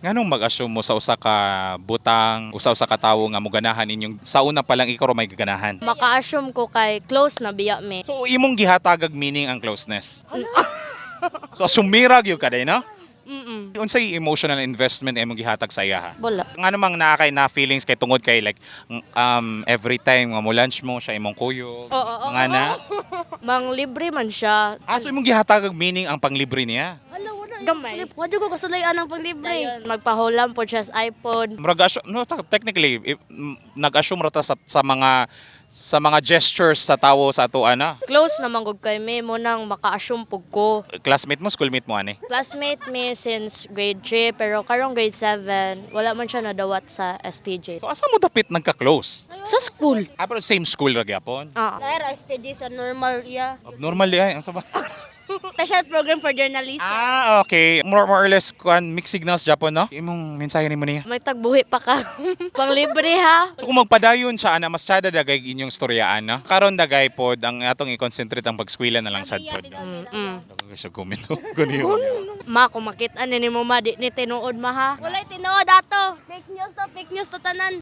Nganong mag-assume mo sa usa ka butang, usa ka tawo nga moganahan inyong sa una pa lang ikaw ra may gaganahan? Maka-assume ko kay close na biya me. So imong gihatagag meaning ang closeness. So sumirag yung ka day, no? Unsay emotional investment imong gihatag sa iya ha? Wala. Nga namang naa kay na feelings kay tungod kay like every time nga mo lunch mo siya imong kuyo. Mga na. Mang libre man siya. So imong gihatagag meaning ang panglibre niya. Gamay. Wadi ko kasulayan ang panglibre. Magpahulam po siya sa iPod. Murag technically nag-assume ra ta sa mga gestures sa tawo sa ato ana. Close naman gud kay me mo nang maka-assume pug ko. Classmate mo, schoolmate mo ani. Classmate me since grade 3 pero karong grade 7 wala man siya nadawat sa SPJ. So asa mo dapit nagka-close? Sa school. Pero same school ra gyapon. Lair SPJ sa normal iya. Abnormal di ay, asa ba? Special program for journalists. Okay. More or less mixed signals Japon, no? Imong mensahe nimo niya. May tagbuhi pa ka. Panglibre ha. So kung magpadayon siya ana mas tiada dagay inyong istoryaan, no? Karon dagay pod ang atong i-concentrate ang pag-eskwela na lang sad pod. Dagay siya gumino. Guniyo. Ma, kung makita ni mo ma, di ni tinuod ma ha. Walay tinuod ato. Fake news to tanan.